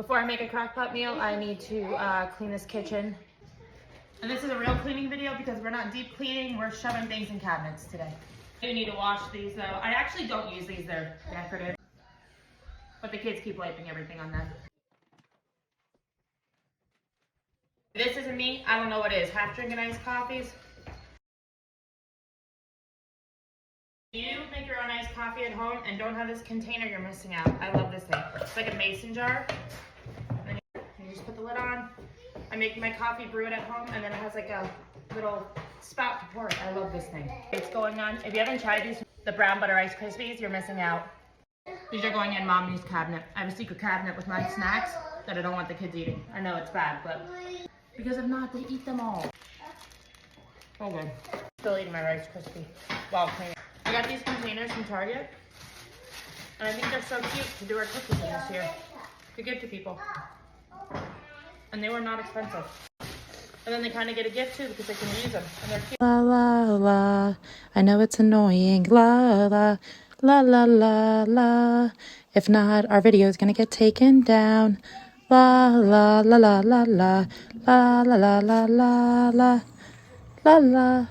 Before I make a crock pot meal, I need to clean this kitchen. And this is a real cleaning video because we're not deep cleaning, we're shoving things in cabinets today. I do need to wash these though. I actually don't use these, they're decorative. But the kids keep wiping everything on them. This isn't me, I don't know what it is. Half drinking iced coffees. If you make your own iced coffee at home and don't have this container, you're missing out. I love this thing. It's like a mason jar. And you just put the lid on. I make my coffee, brew it at home, and then it has like a little spout to pour it. I love this thing. It's going on. If you haven't tried these, the brown butter Ice Krispies, you're missing out. These are going in Mommy's cabinet. I have a secret cabinet with my snacks that I don't want the kids eating. I know it's bad, but because if not, they eat them all. Oh good. Still eating my Rice Krispie while cleaning. I got these containers from Target, and I think they're so cute to do our cookies in this year to give to people. And they were not expensive. And then they kind of get a gift too because they can use them and they're cute. La la la, I know it's annoying. La la, la la la la. If not, our video is gonna get taken down. La la la la la la, la la la la la la, la la.